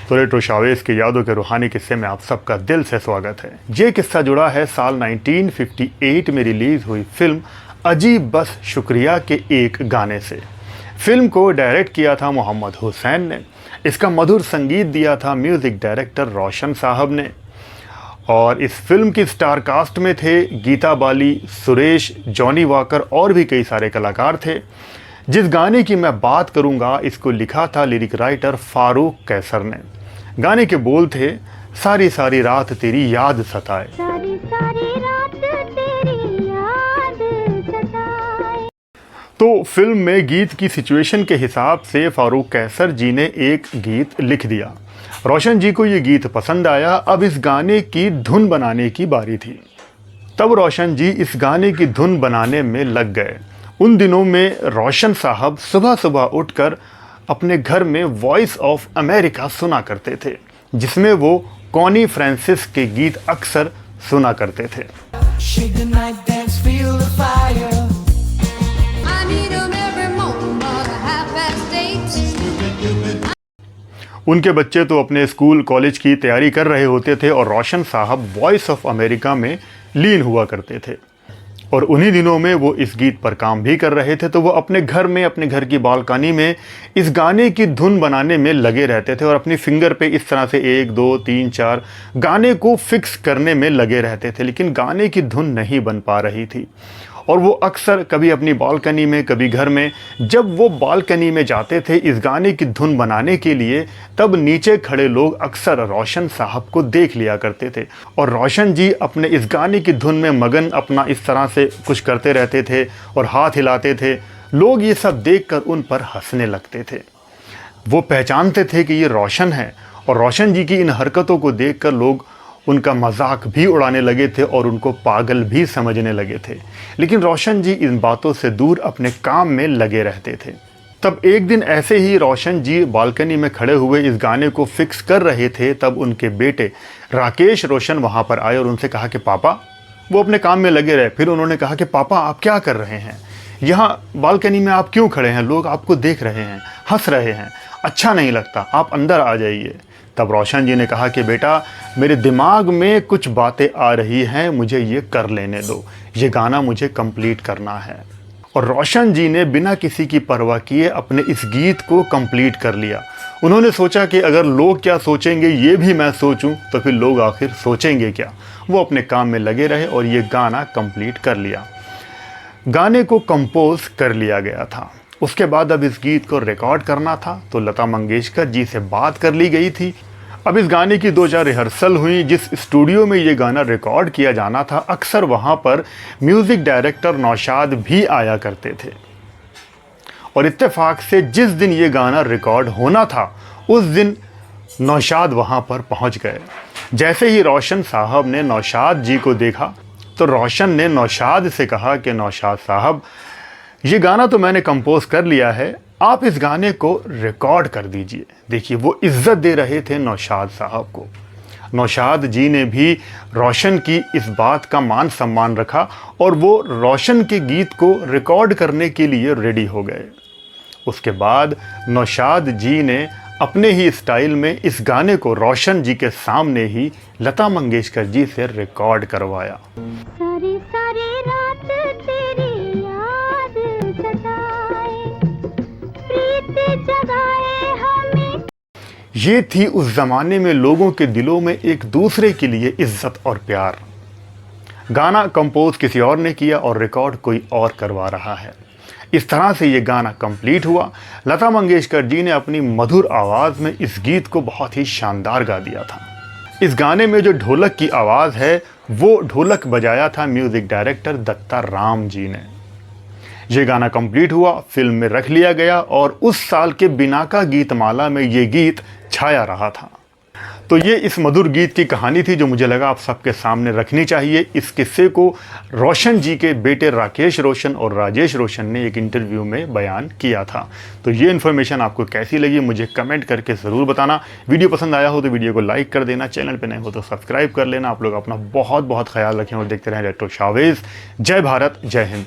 तो retro Chavez की यादों के रूहानी किस्से में आप सबका दिल से स्वागत है। ये किस्सा जुड़ा है साल 1958 में रिलीज हुई फिल्म अजीब बस शुक्रिया के एक गाने से। फिल्म को डायरेक्ट किया था मोहम्मद हुसैन ने। इसका मधुर संगीत दिया था म्यूजिक डायरेक्टर रोशन साहब ने। और इस फिल्म की स्टार कास्ट में थे गीता बाली, सुरेश, जॉनी वॉकर और भी कई सारे कलाकार थे। जिस गाने की मैं बात करूंगा इसको लिखा था लिरिक राइटर फारूक कैसर ने। गाने के बोल थे, सारी सारी रात तेरी याद सताए। सारी सारी रात तेरी याद सताए। तो फिल्म में गीत की सिचुएशन के हिसाब से फारूक कैसर जी ने एक गीत लिख दिया। रोशन जी को ये गीत पसंद आया। अब इस गाने की धुन बनाने की बारी थी। तब रोशन जी इस गाने की धुन बनाने में लग गए। उन दिनों में रोशन साहब सुबह सुबह उठकर अपने घर में वॉइस ऑफ अमेरिका सुना करते थे, जिसमें वो कॉनी फ्रांसिस के गीत अक्सर सुना करते थे। उनके बच्चे तो अपने स्कूल कॉलेज की तैयारी कर रहे होते थे और रोशन साहब वॉइस ऑफ अमेरिका में लीन हुआ करते थे। और उन्हीं दिनों में वो इस गीत पर काम भी कर रहे थे। तो वो अपने घर में, अपने घर की बालकनी में इस गाने की धुन बनाने में लगे रहते थे और अपनी फिंगर पे इस तरह से 1 2 3 4 गाने को फिक्स करने में लगे रहते थे। लेकिन गाने की धुन नहीं बन पा रही थी। और वो अक्सर कभी अपनी बालकनी में, कभी घर में, जब वो बालकनी में जाते थे इस गाने की धुन बनाने के लिए, तब नीचे खड़े लोग अक्सर रोशन साहब को देख लिया करते थे। और रोशन जी अपने इस गाने की धुन में मगन अपना इस तरह से कुछ करते रहते थे और हाथ हिलाते थे। लोग ये सब देखकर उन पर हंसने लगते थे। वो पहचानते थे कि ये रोशन है और रोशन जी की इन हरकतों को देखकर लोग उनका मजाक भी उड़ाने लगे थे और उनको पागल भी समझने लगे थे। लेकिन रोशन जी इन बातों से दूर अपने काम में लगे रहते थे। तब एक दिन ऐसे ही रोशन जी बालकनी में खड़े हुए इस गाने को फिक्स कर रहे थे। तब उनके बेटे राकेश रोशन वहाँ पर आए और उनसे कहा कि पापा, वो अपने काम में लगे रहे। फिर उन्होंने कहा कि पापा आप क्या कर रहे हैं, यहाँ बालकनी में आप क्यों खड़े हैं, लोग आपको देख रहे हैं, हंस रहे हैं, अच्छा नहीं लगता, आप अंदर आ जाइए। तब रोशन जी ने कहा कि बेटा, मेरे दिमाग में कुछ बातें आ रही हैं, मुझे ये कर लेने दो, ये गाना मुझे कंप्लीट करना है। और रोशन जी ने बिना किसी की परवाह किए अपने इस गीत को कंप्लीट कर लिया। उन्होंने सोचा कि अगर लोग क्या सोचेंगे ये भी मैं सोचूं तो फिर लोग आखिर सोचेंगे क्या। वो अपने काम में लगे रहे और ये गाना कंप्लीट कर लिया। गाने को कंपोज कर लिया गया था। उसके बाद अब इस गीत को रिकॉर्ड करना था तो लता मंगेशकर जी से बात कर ली गई थी। अब इस गाने की 2-4 रिहर्सल हुई। जिस स्टूडियो में ये गाना रिकॉर्ड किया जाना था, अक्सर वहाँ पर म्यूज़िक डायरेक्टर नौशाद भी आया करते थे। और इत्तेफाक से जिस दिन ये गाना रिकॉर्ड होना था उस दिन नौशाद वहाँ पर पहुँच गए। जैसे ही रोशन साहब ने नौशाद जी को देखा तो रोशन ने नौशाद से कहा कि नौशाद साहब, ये गाना तो मैंने कंपोज कर लिया है, आप इस गाने को रिकॉर्ड कर दीजिए। देखिए, वो इज्जत दे रहे थे नौशाद साहब को। नौशाद जी ने भी रोशन की इस बात का मान सम्मान रखा और वो रोशन के गीत को रिकॉर्ड करने के लिए रेडी हो गए। उसके बाद नौशाद जी ने अपने ही स्टाइल में इस गाने को रोशन जी के सामने ही लता मंगेशकर जी से रिकॉर्ड करवाया। सारी सारी रात तेरी याद सताए, प्रीत जगाए हमें। ये थी उस जमाने में लोगों के दिलों में एक दूसरे के लिए इज्जत और प्यार। गाना कंपोज किसी और ने किया और रिकॉर्ड कोई और करवा रहा है। इस तरह से ये गाना कंप्लीट हुआ। लता मंगेशकर जी ने अपनी मधुर आवाज़ में इस गीत को बहुत ही शानदार गा दिया था। इस गाने में जो ढोलक की आवाज़ है वो ढोलक बजाया था म्यूज़िक डायरेक्टर दत्ता राम जी ने। ये गाना कंप्लीट हुआ, फिल्म में रख लिया गया और उस साल के बिनाका गीतमाला में ये गीत छाया रहा था। तो ये इस मधुर गीत की कहानी थी जो मुझे लगा आप सबके सामने रखनी चाहिए। इस किस्से को रोशन जी के बेटे राकेश रोशन और राजेश रोशन ने एक इंटरव्यू में बयान किया था। तो ये इन्फॉर्मेशन आपको कैसी लगी मुझे कमेंट करके ज़रूर बताना। वीडियो पसंद आया हो तो वीडियो को लाइक कर देना, चैनल पर नए हो तो सब्सक्राइब कर लेना। आप लोग अपना बहुत बहुत ख्याल रखें और देखते रहें रेट्रो शावेज। जय भारत, जय हिंद।